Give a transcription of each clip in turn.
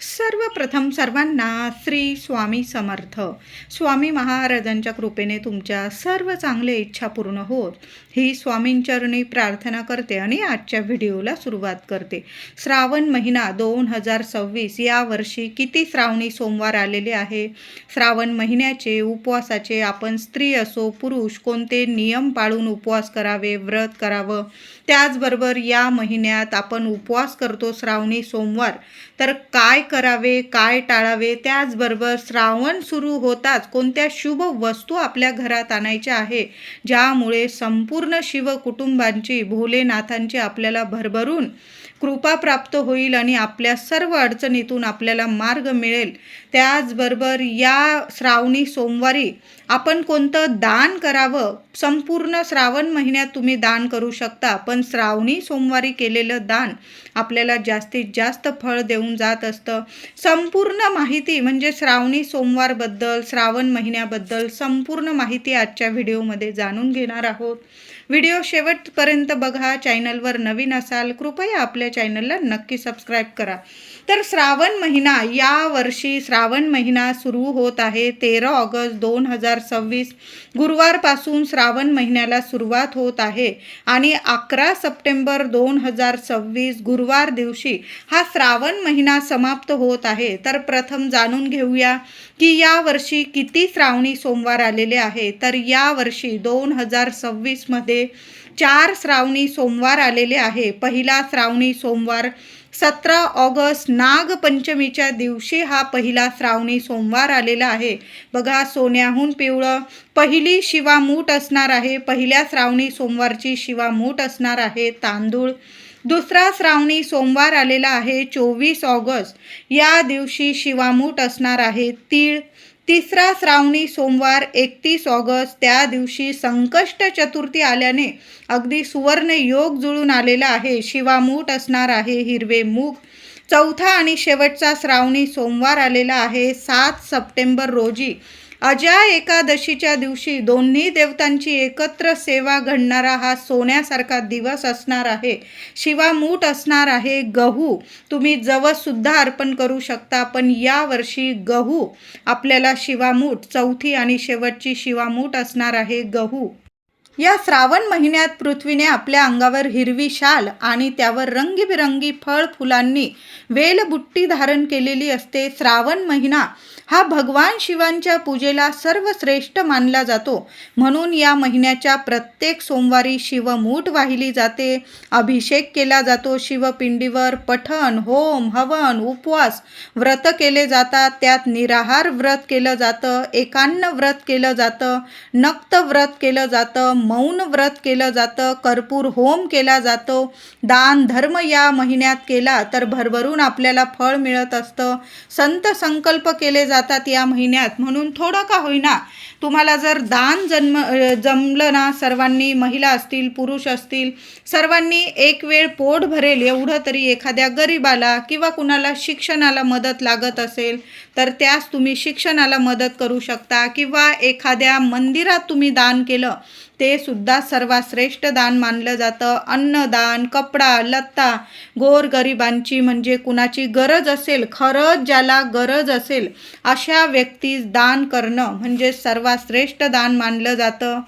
सर्वप्रथम सर्वांना श्री स्वामी समर्थ. स्वामी महाराजांच्या कृपेने तुमच्या सर्व चांगल्या इच्छा पूर्ण होत ही स्वामींचरणी प्रार्थना करते आणि आजच्या व्हिडिओला सुरुवात करते. श्रावण महिना 2026 या वर्षी किती श्रावणी सोमवार आलेले आहे. श्रावण महिन्याचे उपवासाचे आपण स्त्री असो पुरुष कोणते नियम पाळून उपवास करावे, व्रत करावं. त्याचबरोबर या महिन्यात आपण उपवास करतो श्रावणी सोमवार, तर काय करावे, काय टाळावे. त्याचबरोबर श्रावण सुरू होताच कोणत्या शुभ वस्तू आपल्या घरात आणायच्या आहे, ज्यामुळे संपूर्ण शिव कुटुंबांची, भोलेनाथांची आपल्याला भरभरून कृपा प्राप्त होईल आणि आपल्या सर्व अडचणीतून आपल्याला मार्ग मिळेल. त्याचबरोबर या श्रावणी सोमवारी आपण कोणतं दान करावं. संपूर्ण श्रावण महिन्यात तुम्ही दान करू शकता, पण श्रावणी सोमवारी केलेलं दान आपल्याला जास्तीत जास्त फळ देऊन जात असतं. संपूर्ण माहिती म्हणजे श्रावणी सोमवारबद्दल, श्रावण महिन्याबद्दल संपूर्ण माहिती आजच्या व्हिडिओमध्ये जाणून घेणार आहोत. व्हिडिओ शेवटपर्यंत बघा. चॅनलवर नवीन असाल कृपया आपल्या चॅनलला नक्की सबस्क्राईब करा. तर श्रावण महिना, या वर्षी श्रावण महिना सुरू होत आहे 13 ऑगस्ट 2026 गुरुवारपासून श्रावण महिन्याला सुरुवात होत आहे आणि 11 सप्टेंबर 2026 गुरुवार दिवशी हा श्रावण महिना समाप्त होत आहे. तर प्रथम जाणून घेऊया की या वर्षी किती श्रावणी सोमवार आलेले आहे. तर या वर्षी 2026 मध्ये 4 श्रावणी सोमवार आलेले आहे. पहिला श्रावणी सोमवार 17 ऑगस्ट नागपंचमीच्या दिवशी हा पहिला श्रावणी सोमवार आलेला आहे. बघा, सोन्याहून पिवळं पहिली शिवामूठ असणार आहे. पहिल्या श्रावणी सोमवारची शिवामूठ असणार आहे तांदूळ. दुसरा श्रावणी सोमवार आलेला आहे 24 ऑगस्ट, या दिवशी शिवामूठ असणार आहे तीळ. तिसरा श्रावणी सोमवार 31 ऑगस्ट, त्या दिवशी संकष्ट चतुर्थी आल्याने अगदी सुवर्ण योग जुळून आलेला आहे. शिवामूठ असणार आहे हिरवे मूग. चौथा आणि शेवटचा श्रावणी सोमवार आलेला आहे 7 सप्टेंबर रोजी, अजा एकादशीच्या दिवशी दोन्ही देवतांची एकत्र सेवा घडणारा हा सोन्यासारखा दिवस असणार आहे. शिवामूठ असणार आहे गहू. तुम्ही जवससुद्धा अर्पण करू शकता, पण यावर्षी गहू आपल्याला शिवामूठ, चौथी आणि शेवटची शिवामूठ असणार आहे गहू. या श्रावण महिन्यात पृथ्वीने आपल्या अंगावर हिरवी शाल आणि त्यावर रंगीबिरंगी फळ फुलांनी वेलबुट्टी धारण केलेली असते. श्रावण महिना हा भगवान शिवांच्या पूजेला सर्वश्रेष्ठ मानला जातो. म्हणून या महिन्याच्या प्रत्येक सोमवारी शिवमूठ वाहिली जाते, अभिषेक केला जातो शिवपिंडीवर, पठण, होम, हवन, उपवास, व्रत केले जातात. त्यात निराहार व्रत केलं जातं, एकान्न व्रत केलं जातं, नक्त व्रत केलं जातं, मौन व्रत केलं जातं, कर्पूर होम केला जातो. दान धर्म या महिन्यात केला तर भरभरून आपल्याला फळ मिळत असतं. संत संकल्प केले जातात या महिन्यात. म्हणून थोडं का होईना तुम्हाला जर दान जमलं ना, सर्वांनी, महिला असतील पुरुष असतील, सर्वांनी एक वेळ पोट भरेल एवढं तरी एखाद्या गरीबाला किंवा कुणाला शिक्षणाला मदत लागत असेल तर त्यास तुम्ही शिक्षणाला मदत करू शकता. किंवा एखाद्या मंदिरात तुम्ही दान केलं ते सुद्धा सर्वात श्रेष्ठ दान मानलं जातं. अन्नदान, कपडा लत्ता, गोरगरिबांची म्हणजे कुणाची गरज असेल, खरंच ज्याला गरज असेल अशा व्यक्तीस दान करणं म्हणजे सर्वात श्रेष्ठ दान मानलं जातं.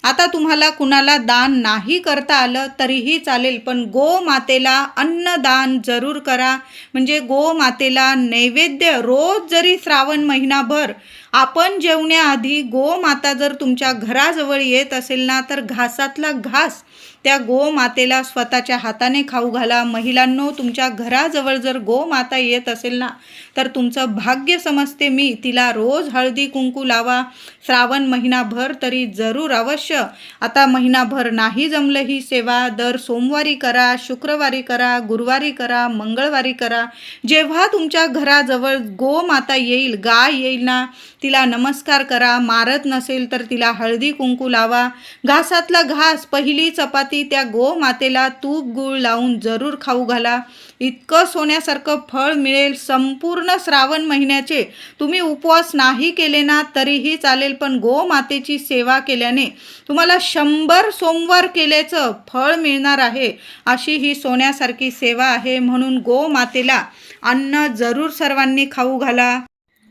आता तुम्हाला कुणाला दान नाही करता आलं तरीही चालेल, पण गोमातेला अन्नदान जरूर करा. म्हणजे गोमातेला नैवेद्य रोज जरी श्रावण महिनाभर आपण जेवण्याआधी गोमाता जर तुमच्या घराजवळ येत असेल ना, तर घासातला घास त्या गोमातेला स्वतःच्या हाताने खाऊ घाला. महिलांनो, तुमच्या घराजवळ जर गोमाता येत असेल ना तर तुमचं भाग्य समजते मी. तिला रोज हळदी कुंकू लावा. श्रावण महिनाभर तरी जरूर अवश्य. आता महिनाभर नाही जमलं ही सेवा, दर सोमवारी करा, शुक्रवारी करा, गुरुवारी करा, मंगळवारी करा. जेव्हा तुमच्या घराजवळ गोमाता येईल, गाय येईल ना, तिला नमस्कार करा. मारत नसेल तर तिला हळदी कुंकू लावा. घासातला घास, पहिली चपाती हाती त्या गोमातेला तूप गूळ लावून जरूर खाऊ घाला. इतकं सोन्यासारखं फळ मिळेल. संपूर्ण श्रावण महिन्याचे तुम्ही उपवास नाही केले ना तरीही चालेल, पण गोमातेची सेवा केल्याने तुम्हाला 100 सोमवार केल्याचं फळ मिळणार आहे. अशी ही सोन्यासारखी सेवा आहे. म्हणून गोमातेला अन्न जरूर सर्वांनी खाऊ घाला.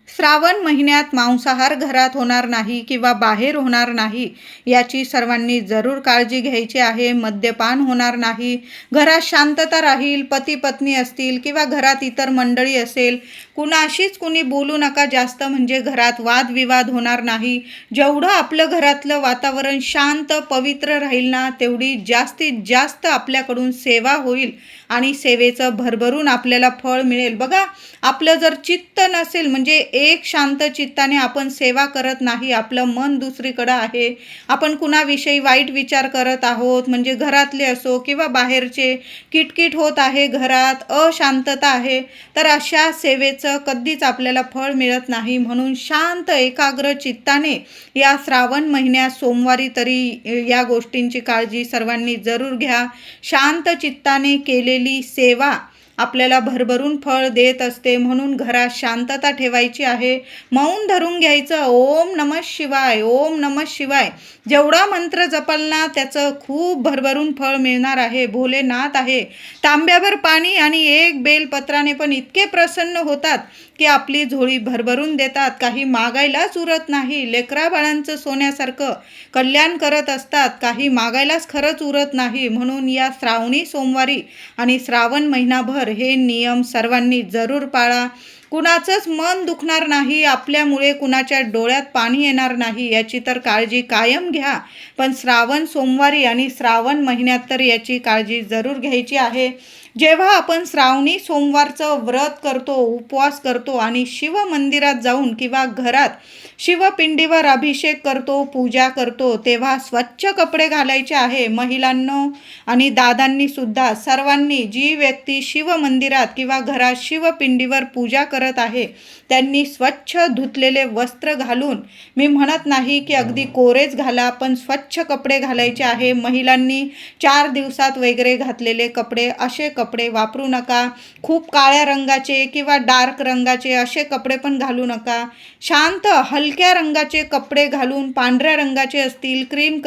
श्रावण महिन्यात मांसाहार घरात होणार नाही किंवा बाहेर होणार नाही, याची सर्वांनी जरूर काळजी घ्यायची आहे. मद्यपान होणार नाही. घरात शांतता राहील. पती पत्नी असतील किंवा घरात इतर मंडळी असेल, कुणाशीच कुणी बोलू नका जास्त, म्हणजे घरात वादविवाद होणार नाही. जेवढं आपलं घरातलं वातावरण शांत पवित्र राहील ना, तेवढी जास्तीत जास्त आपल्याकडून सेवा होईल आणि सेवेचं भरभरून आपल्याला फळ मिळेल. बघा, आपलं जर चित्त नसेल, म्हणजे एक शांत चित्ताने आपण सेवा करत नाही, आपलं मन दुसरीकडं आहे, आपण कुणाविषयी वाईट विचार करत आहोत, म्हणजे घरातले असो किंवा बाहेरचे, किटकिट होत आहे घरात, अशांतता आहे, तर अशा सेवेचं कधीच आपल्याला फळ मिळत नाही. म्हणून शांत एकाग्र चित्ताने या श्रावण महिन्यात सोमवारी तरी या गोष्टींची काळजी सर्वांनी जरूर घ्या. शांत चित्ताने केलेली सेवा आपल्याला भरभरून फळ देत असते. म्हणून घरात शांतता ठेवायची आहे. मौन धरून घ्यायचं. ओम नमः शिवाय, ओम नमः शिवाय जेवढा मंत्र जपाल ना त्याचं खूप भरभरून फळ मिळणार आहे. भोलेनाथ आहे, तांब्याभर पाणी आणि एक बेलपत्राने पण इतके प्रसन्न होतात की आपली झोळी भरभरून देतात. काही मागायलाच उरत नाही. लेकरा बाळांचं सोन्यासारखं कल्याण करत असतात. काही मागायलाच खरंच उरत नाही. म्हणून या श्रावणी सोमवारी आणि श्रावण महिनाभर हे नियम सर्वांनी जरूर पाळा. कुणाचंच मन दुखणार नाही. आपल्यामुळे कुणाच्या डोळ्यात पाणी येणार नाही, याची तर काळजी कायम घ्या. पण श्रावण सोमवारी आणि श्रावण महिन्यात तर याची काळजी जरूर घ्यायची आहे. जेव्हा आपण श्रावणी सोमवारचं व्रत करतो, उपवास करतो आणि शिव मंदिरात जाऊन किंवा घरात शिवपिंडीवर अभिषेक करतो, पूजा करतो, तेव्हा स्वच्छ कपडे घालायचे आहे. महिलांनो आणि दादांनी सुद्धा, सर्वांनी, जी व्यक्ती शिव मंदिरात किंवा घरात शिवपिंडीवर पूजा करत आहे त्यांनी स्वच्छ धुतलेले वस्त्र घालून, मी म्हणत नाही की अगदी कोरेच घाला, पण स्वच्छ कपडे घालायचे आहे. महिलांनी 4 दिवसात वगैरे घातलेले कपडे, असे कपडे वापरू नका. खूप काळ्या रंगाचे किंवा डार्क रंगाचे असे कपडे पण घालू नका. शांत हलक्या रंगाचे कपडे घालून, पांढऱ्या रंगाचे असतील, क्रीम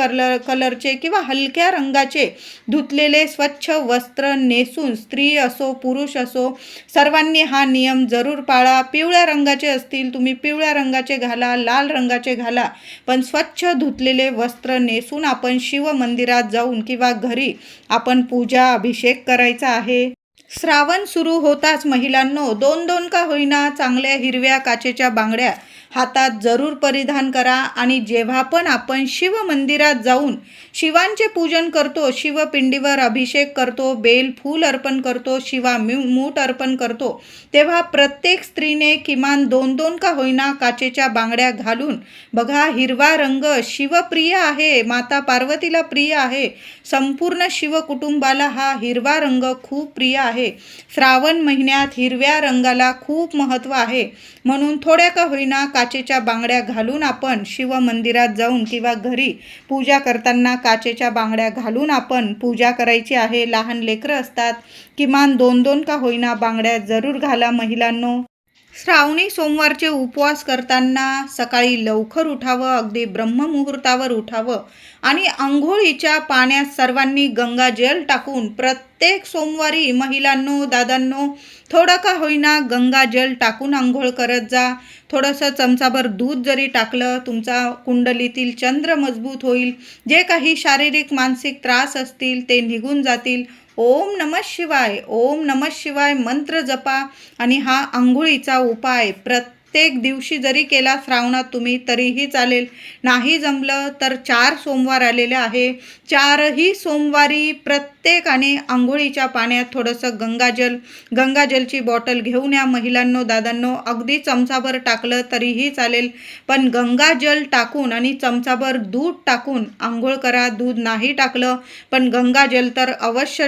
कलरचे किंवा हलक्या रंगाचे धुतलेले स्वच्छ वस्त्र नेसून, स्त्री असो पुरुष असो, सर्वांनी हा नियम जरूर पाळा. पिवळ्या रंगाचे असतील, तुम्ही पिवळ्या रंगाचे घाला, लाल रंगाचे घाला, पण स्वच्छ धुतलेले वस्त्र नेसून आपण शिव मंदिरात जाऊन किंवा घरी आपण पूजा अभिषेक करायचा आहे. श्रावण सुरू होताच महिलांनो 2-2 का होईना चांगल्या हिरव्या काचेच्या बांगड्या हातात जरूर परिधान करा. आणि जेव्हा पण आपण शिव मंदिरात जाऊन शिवांचे पूजन करतो, शिवपिंडीवर अभिषेक करतो, बेल फूल अर्पण करतो, शिवा मूठ अर्पण करतो, तेव्हा प्रत्येक स्त्रीने किमान 2-2 का होईना काचेच्या बांगड्या घालून, बघा हिरवा रंग शिवप्रिय आहे, माता पार्वतीला प्रिय आहे, संपूर्ण शिव कुटुंबाला हा हिरवा रंग खूप प्रिय आहे. श्रावण महिन्यात हिरव्या रंगाला खूप महत्त्व आहे. म्हणून थोड्या का होईना काचेच्या बांगड्या घालून आपण शिव मंदिरात जाऊन किंवा घरी पूजा करताना काचेच्या बांगड्या घालून आपण पूजा करायची आहे. लहान लेकरं असतात, किमान 2-2 का होईना बांगड्या जरूर घाला महिलांनो. श्रावणी सोमवारचे उपवास करताना सकाळी लवकर उठावं, अगदी ब्रह्ममुहूर्तावर उठावं आणि आंघोळीच्या पाण्यात सर्वांनी गंगाजल टाकून, प्रत्येक सोमवारी महिलांनो दादांनो थोडं का होईना गंगाजल टाकून आंघोळ करत जा. थोडंसं चमचाभर दूध जरी टाकलं, तुमचा कुंडलीतील चंद्र मजबूत होईल. जे काही शारीरिक मानसिक त्रास असतील ते निघून जातील. ओम नमः शिवाय, ओम नमः शिवाय मंत्र जपा. आणि हा आंघोळीचा उपाय प्रत्येक दिवशी जरी केला श्रावणात तुम्ही तरीही चालेल. नाही जमलं तर 4 सोमवार आलेले आहे, 4ही सोमवारी प्रत्येकाने आंघोळीच्या पाण्यात थोडंसं गंगाजलची बॉटल घेऊन या महिलांनो दादांनो. अगदी चमचाभर टाकलं तरीही चालेल, पण गंगाजल टाकून आणि चमचाभर दूध टाकून आंघोळ करा. दूध नाही टाकलं पण गंगाजल तर अवश्य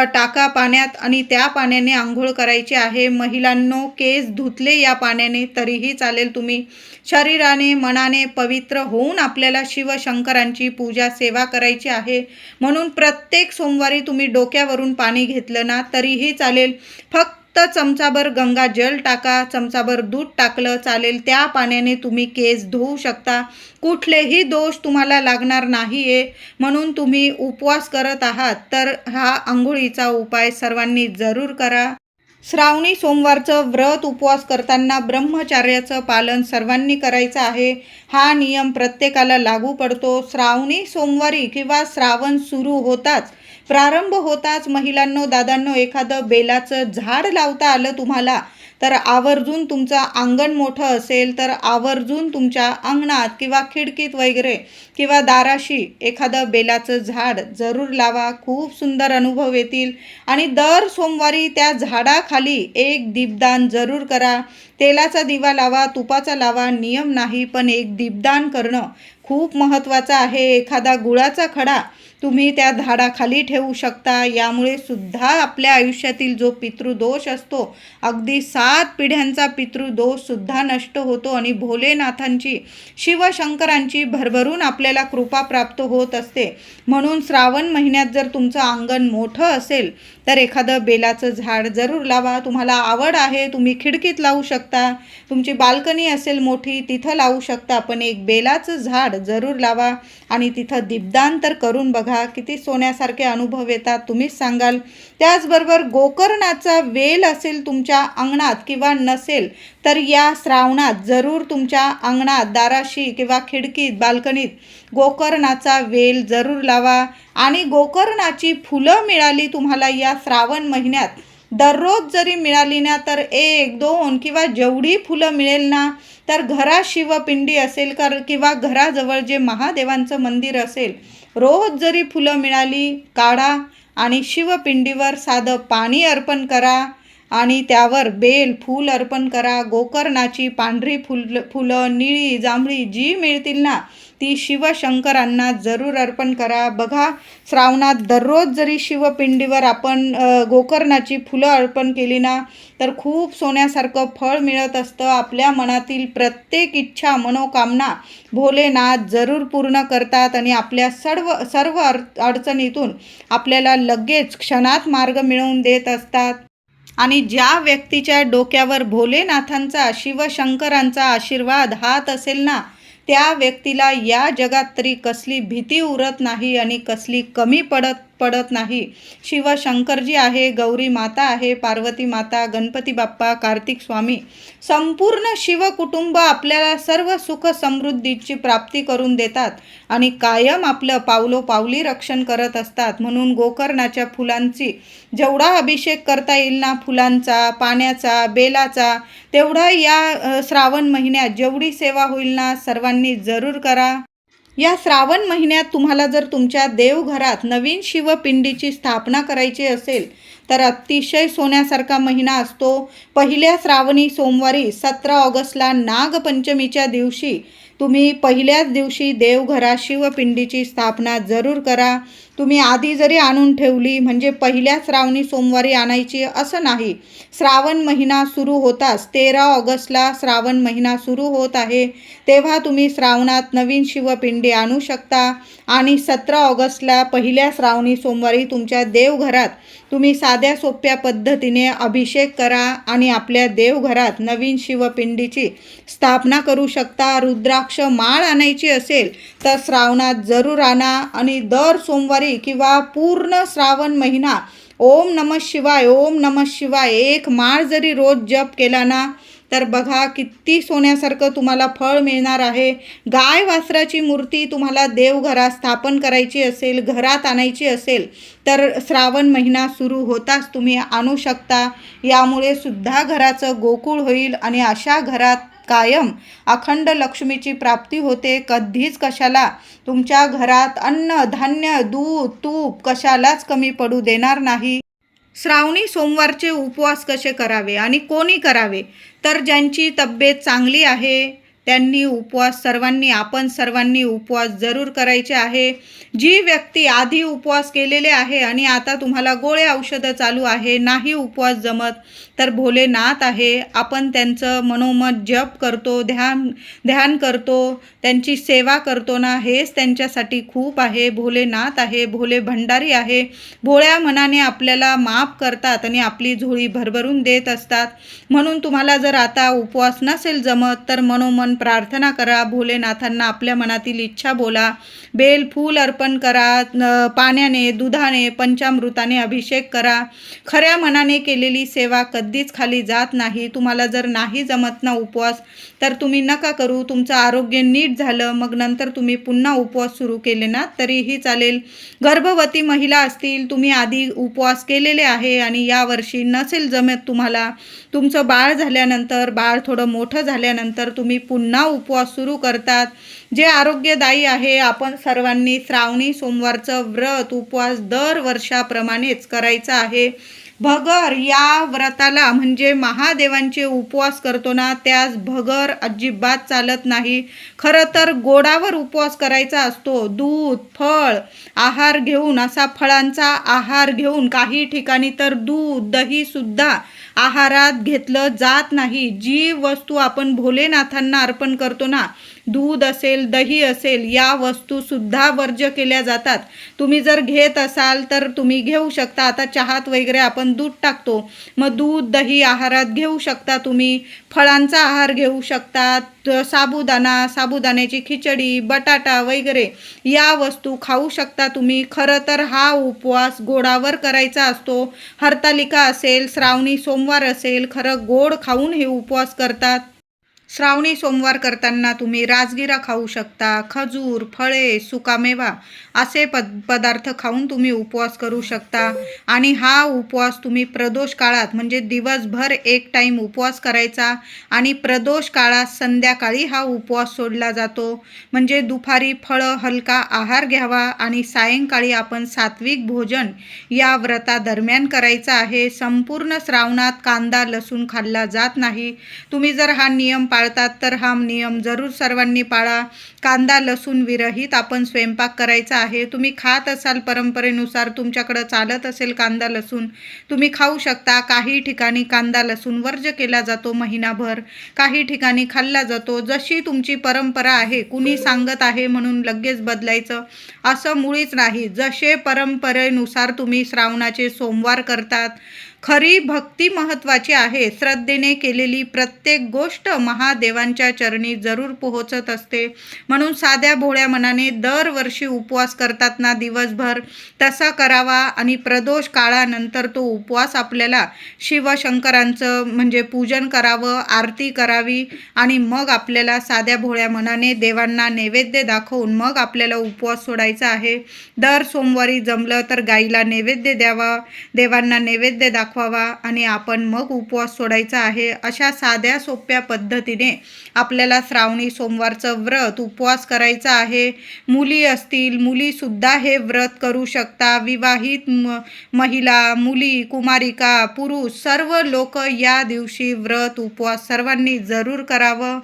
टाका पाण्यात आणि त्या पाण्याने आंघोळ करायची आहे. महिलांनो केस धुतले या पाण्याने तरीही चालेल. तुम्ही शरीराने मनाने पवित्र होऊन आपल्याला शिवशंकरांची पूजा सेवा करायची आहे. म्हणून प्रत्येक सोमवारी तुम्ही डोक्यावरून पाणी घेतलं ना तरीही चालेल. फक्त चमचाभर गंगाजल टाका, चमचाभर दूध टाकलं चालेल. त्या पाण्याने तुम्ही केस धुवू शकता. कुठलेही दोष तुम्हाला लागणार नाही आहे. म्हणून तुम्ही उपवास करत आहात तर हा आंघोळीचा उपाय सर्वांनी जरूर करा. श्रावणी सोमवारचं व्रत उपवास करताना ब्रह्मचर्याचं पालन सर्वांनी करायचं आहे. हा नियम प्रत्येकाला लागू पडतो. श्रावणी सोमवारी किंवा श्रावण सुरू होताच, प्रारंभ होताच महिलांनो, दादांनो, एखादं बेलाचं झाड लावता आलं तुम्हाला तर आवर्जून तुमचं अंगण मोठं असेल तर आवर्जून तुमच्या अंगणात किंवा खिडकीत वगैरे किंवा दाराशी एखादं बेलाचं झाड जरूर लावा. खूप सुंदर अनुभव येतील. आणि दर सोमवारी त्या झाडाखाली एक दीपदान जरूर करा. तेलाचा दिवा लावा, तुपाचा लावा, नियम नाही, पण एक दीपदान करणं खूप महत्त्वाचं आहे. एखादा गुळाचा खडा तुम्ही त्या झाडाखाली ठेवू शकता. यामुळे सुद्धा आपल्या आयुष्यातील जो पितृदोष असतो, अगदी 7 पिढ्यांचा पितृदोष सुद्धा नष्ट होतो आणि भोलेनाथांची, शिवशंकरांची भरभरून आपल्याला कृपा प्राप्त होत असते. म्हणून श्रावण महिन्यात जर तुमचं अंगण मोठं असेल तर एखादं बेलाचं झाड जरूर लावा. तुम्हाला आवड आहे, तुम्ही खिडकीत लावू शकता, तुमची बाल्कनी असेल मोठी तिथं लावू शकता, पण एक बेलाचं झाड जरूर लावा आणि तिथं दीपदान तर करून बघा. किती सोन्यासारखे अनुभव येतात, तुम्हीच सांगाल. त्याचबरोबर गोकर्णाचा वेल असेल तुमच्या अंगणात किंवा नसेल तर या श्रावणात जरूर तुमच्या अंगणात, दाराशी किंवा खिडकीत, बाल्कनीत गोकर्णाचा वेल जरूर लावा. आणि गोकर्णाची फुलं मिळाली तुम्हाला या श्रावण महिन्यात, दररोज जरी मिळाली ना तर 1, 2 किंवा जेवढी फुलं मिळेल ना, तर घरात शिवपिंडी असेल किंवा घराजवळ जे महादेवांचं मंदिर असेल, रोज जरी फुलं मिळाली काढा आणि शिवपिंडीवर साधं पाणी अर्पण करा आणि त्यावर बेल फूल अर्पण करा. गोकर्णाची पांढरी फुलं, निळी, जांभळी जी मिळतील ना ती शिवशंकरांना जरूर अर्पण करा. बघा, श्रावणात दररोज जरी शिवपिंडीवर आपण गोकर्णाची फुलं अर्पण केली ना तर खूप सोन्यासारखं फळ मिळत असतं. आपल्या मनातील प्रत्येक इच्छा, मनोकामना भोलेनाथ जरूर पूर्ण करतात आणि आपल्या सर्व अडचणीतून आपल्याला लगेच क्षणात मार्ग मिळवून देत असतात. आणि ज्या व्यक्तीच्या डोक्यावर भोलेनाथांचा, शिवशंकरांचा आशीर्वाद हात असेल ना, त्या व्यक्तीला या जगात तरी कसली भीती उरत नाही आणि कसली कमी पडत नाही. शिवशंकरजी आहे, गौरी माता आहे, पार्वती माता, गणपती बाप्पा, कार्तिक स्वामी, संपूर्ण शिवकुटुंब आपल्याला सर्व सुख समृद्धीची प्राप्ती करून देतात आणि कायम आपलं पावलोपावली रक्षण करत असतात. म्हणून गोकर्णाच्या फुलांची जेवढा अभिषेक करता येईल ना, फुलांचा, पाण्याचा, बेलाचा, तेवढा या श्रावण महिन्यात जेवढी सेवा होईल ना सर्वांनी जरूर करा. या श्रावण महिन्यात तुम्हाला जर तुमच्या देवघरात नवीन शिवपिंडीची स्थापना करायची असेल तर अतिशय सोन्यासारखा महिना असतो. पहिल्या श्रावणी सोमवारी 17 ऑगस्टला नागपंचमीच्या दिवशी तुम्ही पहिल्याच दिवशी देवघरात शिवपिंडीची स्थापना जरूर करा. तुम्ही आधी जरी आणून ठेवली म्हणजे पहिल्या श्रावणी सोमवारी आणायची असं नाही. श्रावण महिना सुरू होताच 13 ऑगस्टला श्रावण महिना सुरू होत आहे, तेव्हा तुम्ही श्रावणात नवीन शिवपिंडी आणू शकता आणि 17 ऑगस्टला पहिल्या श्रावणी सोमवारी तुमच्या देवघरात तुम्ही साध्या सोप्या पद्धतीने अभिषेक करा आणि आपल्या देवघरात नवीन शिवपिंडीची स्थापना करू शकता. रुद्राक्ष माळ आणायची असेल तर श्रावणात जरूर आणा आणि दर सोमवारी किंवा पूर्ण श्रावण महिना ओम नमः शिवाय, ओम नमः शिवाय एक माळ जरी रोज जप केला ना तर बघा किती सोन्यासारखं तुम्हाला फळ मिळणार आहे. गाय वासराची मूर्ती तुम्हाला देवघरात स्थापन करायची असेल, घरात आणायची असेल तर श्रावण महिना सुरू होताच तुम्ही आणू शकता. यामुळे सुद्धा घराचं गोकुळ होईल आणि अशा घरात कायम अखंड लक्ष्मीची प्राप्ती होते. कधीच कशाला तुमच्या घरात अन्न, धान्य, दूध, तूप कशालाच कमी पडू देणार नाही. श्रावणी सोमवारचे उपवास कसे करावे आणि कोणी करावे तर ज्यांची तब्येत चांगली आहे, त्यांनी उपवास आपण सर्वांनी उपवास जरूर करायचे आहे. जी व्यक्ती आधी उपवास केलेले आहे आणि आता तुम्हाला गोळ्या औषधं चालू आहे, नाही उपवास जमत, तर भोलेनाथ आहे. आपण त्यांचं मनोमन जप करतो, ध्यान करतो, त्यांची सेवा करतो ना, हेच त्यांच्यासाठी खूप आहे. भोलेनाथ आहे, भोले भंडारी आहे. भोळ्या मनाने आपल्याला माफ करतात आणि आपली झोळी भरभरून देत असतात. म्हणून तुम्हाला जर आता उपवास नसेल जमत तर मनोमन प्रार्थना करा. भोलेनाथांना आपल्या मनातील इच्छा बोला. बेल फूल अर्पण करा. पाण्याने, दुधाने, पंचामृताने अभिषेक करा. खऱ्या मनाने केलेली सेवा कधीच खाली जात नाही. तुम्हाला जर नाही जमत ना उपवास, तर तुम्ही नका करू. तुमचं आरोग्य नीट झालं मग नंतर तुम्ही पुन्हा उपवास सुरू केले ना तरीही चालेल. गर्भवती महिला असतील, तुम्ही आधी उपवास केलेले आहे आणि यावर्षी नसेल जमत तुम्हाला, तुमचं बाळ झाल्यानंतर, बाळ थोडं मोठं झाल्यानंतर तुम्ही पुन्हा उपवास सुरू करतात, जे आरोग्यदायी आहे. आपण सर्वांनी श्रावणी सोमवारचं व्रत उपवास दरवर्षाप्रमाणेच करायचं आहे. भगर या व्रताला म्हणजे महादेवांचे उपवास करतो ना, त्यास भगर अजिबात चालत नाही. खरं तर गोडावर उपवास करायचा असतो. दूध, फळ आहार घेऊन, असा फळांचा आहार घेऊन, काही ठिकाणी तर दूध, दही सुद्धा आहारात घेतलं जात नाही. जी वस्तू आपण भोलेनाथांना अर्पण करतो ना, दूध असेल, दही असेल, या वस्तू सुद्धा वर्ज्य केल्या जातात. तुम्ही जर घेत असाल तर तुम्ही घेऊ शकता. आता चहात वगैरे आपण दूध टाकतो, मग दूध, दही आहारात घेऊ शकता. तुम्ही फळांचा आहार घेऊ शकतात. साबुदाण्याची खिचडी, बटाटा वगैरे या वस्तू खाऊ शकता तुम्ही. खरं तर हा उपवास गोडावर करायचा असतो. हरतालिका असेल, श्रावणी सोमवार असेल, खरं गोड खाऊन हे उपवास करतात. श्रावणी सोमवार करताना तुम्ही राजगिरा खाऊ शकता, खजूर, फळे, सुकामेवा असे पदार्थ खाऊन तुम्ही उपवास करू शकता. आणि हा उपवास तुम्ही प्रदोष काळात म्हणजे दिवसभर एक टाईम उपवास करायचा आणि प्रदोष काळात संध्याकाळी हा उपवास सोडला जातो. म्हणजे दुपारी फळं, हलका आहार घ्यावा आणि सायंकाळी आपण सात्विक भोजन या व्रतादरम्यान करायचं आहे. संपूर्ण श्रावणात कांदा, लसूण खाल्ला जात नाही. तुम्ही जर हा नियम पाळतात तर हा नियम जरूर सर्वांनी पाळा. कांदा लसूण विरहित आपण स्वयंपाक करायचा आहे. तुम्ही खात असाल परंपरेनुसार, तुमच्याकडं चालत असेल कांदा लसूण, तुम्ही खाऊ शकता. काही ठिकाणी कांदा लसूण वर्ज्य केला जातो महिनाभर, काही ठिकाणी खाल्ला जातो. जशी तुमची परंपरा आहे, कुणी सांगत आहे म्हणून लगेच बदलायचं असं मुळीच नाही. जसे परंपरेनुसार तुम्ही श्रावणाचे सोमवार करतात. खरी भक्ती महत्त्वाची आहे. श्रद्धेने केलेली प्रत्येक गोष्ट महादेवांच्या चरणी जरूर पोहोचत असते. म्हणून साध्या भोळ्या मनाने दरवर्षी उपवास करतात ना दिवसभर, तसा करावा. आणि प्रदोष काळानंतर तो उपवास आपल्याला शिवशंकरांचं म्हणजे पूजन करावं, आरती करावी आणि मग आपल्याला साध्या भोळ्या मनाने देवांना नैवेद्य दाखवून मग आपल्याला उपवास सोडायचा आहे. दर सोमवारी जमलं तर गाईला नैवेद्य द्यावा, देवांना नैवेद्य दाखवावा आणि आपण मग उपवास सोडायचा आहे. अशा साध्या सोप्या पद्धतीने आपल्याला श्रावणी सोमवारचं व्रत उपवास करायचा आहे. मुली असतील, मुली सुद्धा हे व्रत करू शकता. विवाहित महिला, मुली, कुमारिका, पुरुष सर्व लोक या दिवशी व्रत उपवास सर्वांनी जरूर करावं.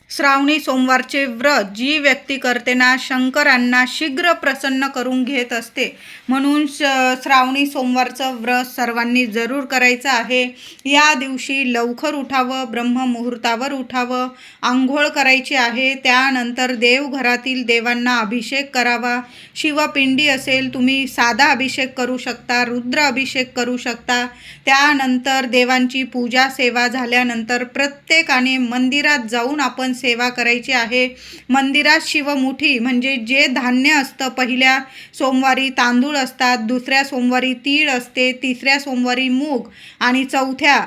श्रावणी सोमवारचे व्रत जी व्यक्ती करते ना, शंकरांना शीघ्र प्रसन्न करून घेत असते. म्हणून श्रावणी सोमवारचं व्रत सर्वांनी जरूर करायचं आहे. या दिवशी लवकर उठावं, ब्रह्ममुहूर्तावर उठावं, आंघोळ करायची आहे. त्यानंतर देवघरातील देवांना अभिषेक करावा. शिवपिंडी असेल, तुम्ही साधा अभिषेक करू शकता, रुद्र अभिषेक करू शकता. त्यानंतर देवांची पूजा सेवा झाल्यानंतर प्रत्येकाने मंदिरात जाऊन आपण सेवा करायची आहे. मंदिरात शिवमुठी म्हणजे जे धान्य असतं, पहिल्या सोमवारी तांदूळ असतात, दुसऱ्या सोमवारी तीळ असते, तिसऱ्या सोमवारी मूग आणि चौथ्या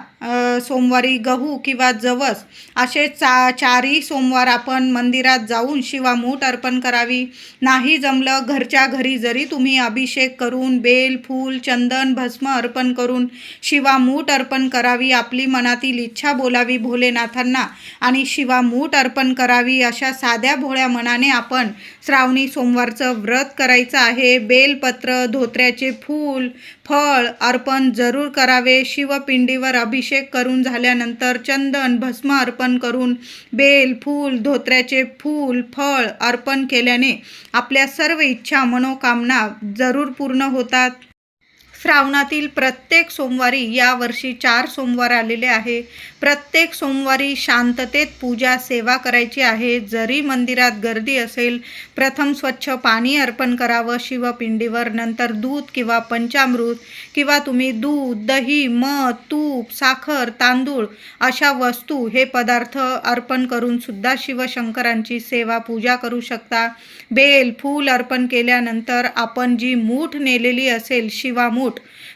सोमवारी गहू किंवा जवस, असे चारही सोमवार आपण मंदिरात जाऊन शिवामूठ अर्पण करावी. नाही जमलं घरच्या घरी जरी तुम्ही अभिषेक करून बेल, फूल, चंदन, भस्म अर्पण करून शिवामूठ अर्पण करावी. आपली मनातील इच्छा बोलावी भोलेनाथांना आणि शिवामूठ अर्पण करावी. अशा साध्या भोळ्या मनाने आपण श्रावणी सोमवारचं व्रत करायचं आहे. बेलपत्र, धोत्र्याचे फूल, फळ अर्पण जरूर करावे. शिवपिंडीवर अभिषेक करून झाल्यानंतर चंदन भस्म अर्पण करून बेल फूल धोत्र्याचे फूल फळ अर्पण केल्याने आपल्या सर्व इच्छा मनोकामना जरूर पूर्ण होतात. श्रावणातील प्रत्येक सोमवारी यावर्षी 4 सोमवार आलेले आहे. प्रत्येक सोमवारी शांततेत पूजा सेवा करायची आहे. जरी मंदिरात गर्दी असेल, प्रथम स्वच्छ पाणी अर्पण करावं शिवपिंडीवर. नंतर दूध किंवा पंचामृत किंवा तुम्ही दूध, दही, मध, तूप, साखर, तांदूळ अशा वस्तू हे पदार्थ अर्पण करून सुद्धा शिवशंकरांची सेवा पूजा करू शकता. बेल फूल अर्पण केल्यानंतर आपण जी मूठ नेलेली असेल शिवामूठ,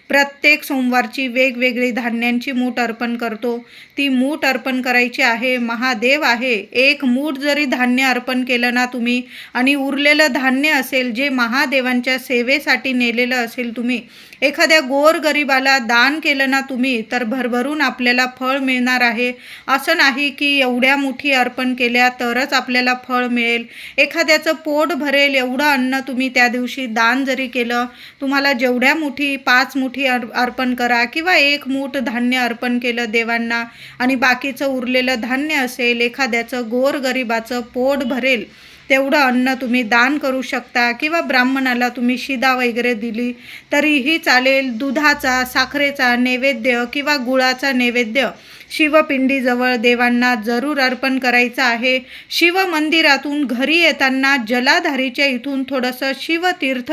प्रत्येक सोमवारची वेगवेगळी धान्यांची मूठ अर्पण करतो. ती मूठ अर्पण करायची आहे. महादेव आहे. 1 मूठ जरी धान्य अर्पण केलं ना तुम्ही आणि उरलेलं धान्य असेल जे महादेवांच्या सेवेसाठी नेलेलं असेल, तुम्ही एखाद्या गोरगरिबाला दान केलं ना तुम्ही, तर भरभरून आपल्याला फळ मिळणार आहे. असं नाही की एवढ्या मुठी अर्पण केल्या तरच आपल्याला फळ मिळेल. एखाद्याचं पोट भरेल एवढं अन्न तुम्ही त्या दिवशी दान जरी केलं, तुम्हाला जेवढ्या मुठी 5 मुठी अर्पण करा किंवा 1 मूठ धान्य अर्पण केलं देवांना आणि बाकीचं उरलेलं धान्य असेल, एखाद्याचं गोरगरिबाचं पोट भरेल तेवढं अन्न तुम्ही दान करू शकता किंवा ब्राह्मणाला तुम्ही शिदा वगैरे दिली तरीही चालेल. दुधाचा, साखरेचा नैवेद्य किंवा गुळाचा नैवेद्य शिवपिंडीजवळ देवांना जरूर अर्पण करायचं आहे. शिवमंदिरातून घरी येताना जलाधारीच्या इथून थोडंसं शिवतीर्थ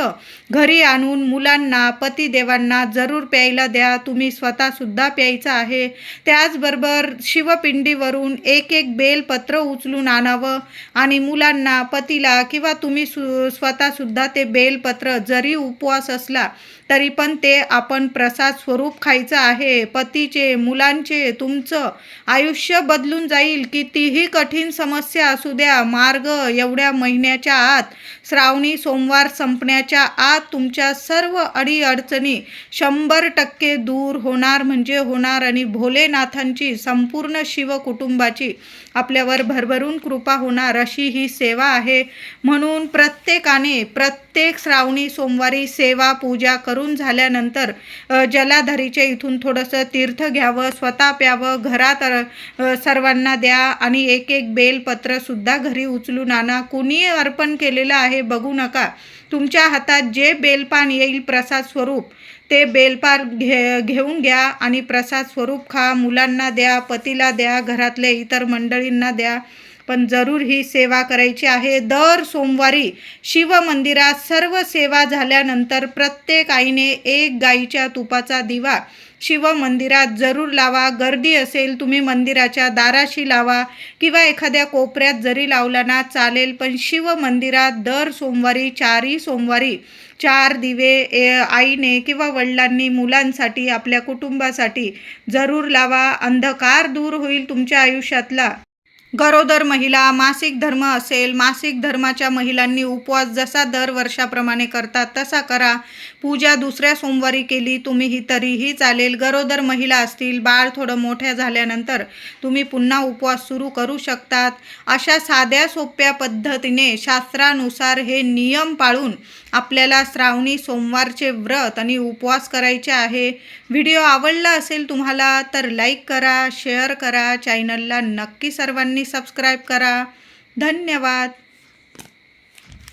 घरी आणून मुलांना, पतिदेवांना जरूर प्यायला द्या. तुम्ही स्वतःसुद्धा प्यायचं आहे. त्याचबरोबर शिवपिंडीवरून 1 बेलपत्र उचलून आणावं आणि मुलांना, पतीला किंवा तुम्ही स्वतःसुद्धा ते बेलपत्र जरी उपवास असला तरी पण ते आपण प्रसाद स्वरूप खायचं आहे. पतीचे, मुलांचे, तुमचं आयुष्य बदलून जाईल. कितीही कठीण समस्या असू द्या, मार्ग एवढ्या महिन्याच्या आत, श्रावणी सोमवार संपण्याच्या आत तुमच्या सर्व अडीअडचणी 100% दूर होणार म्हणजे होणार आणि भोलेनाथांची, संपूर्ण शिव कुटुंबाची आपल्यावर भरभरून कृपा होणार अशी ही सेवा आहे. म्हणून प्रत्येकाने प्रत्येक श्रावणी सोमवारी सेवा पूजा करून झाल्यानंतर जलाधारीच्या इथून थोडंसं तीर्थ घ्यावं, स्वतः प्यावं, घरात सर्वांना द्या आणि 1 बेलपत्रसुद्धा घरी उचलून आणा. कुणी अर्पण केलेलं आहे बघू नका. तुमच्या हातात जे बेलपान येईल प्रसाद स्वरूप ते बेलपान घेऊन घ्या आणि प्रसाद स्वरूप खा. मुलांना द्या, पतीला द्या, घरातल्या इतर मंडळींना द्या. पण जरूर ही सेवा करायची आहे. दर सोमवारी शिवमंदिरात सर्व सेवा झाल्यानंतर प्रत्येक आईने 1 गाईच्या तुपाचा दिवा शिवमंदिरात जरूर लावा. गर्दी असेल तुम्ही मंदिराच्या दाराशी लावा किंवा एखाद्या कोपऱ्यात जरी लावला ना चालेल. पण शिवमंदिरात दर सोमवारी 4ही सोमवारी 4 दिवे आईने किंवा वडिलांनी मुलांसाठी, आपल्या कुटुंबासाठी जरूर लावा. अंधकार दूर होईल तुमच्या आयुष्यातला. गरोदर महिला, मासिक धर्म असेल, मासिक धर्माच्या महिलांनी उपवास जसा दरवर्षाप्रमाणे करतात तसा करा. पूजा दुसऱ्या सोमवारी केली तुम्ही तरीही चालेल. गरोदर महिला असतील, बाळ थोडं मोठ्या झाल्यानंतर तुम्ही पुन्हा उपवास सुरू करू शकतात. अशा साध्या सोप्या पद्धतीने शास्त्रानुसार हे नियम पाळून आपल्याला श्रावणी सोमवारचे व्रत आणि उपवास करायचे आहे. व्हिडिओ आवडला असेल तुम्हाला तर लाईक करा, शेअर करा, चॅनलला नक्की सर्वांनी सबस्क्राईब करा. धन्यवाद.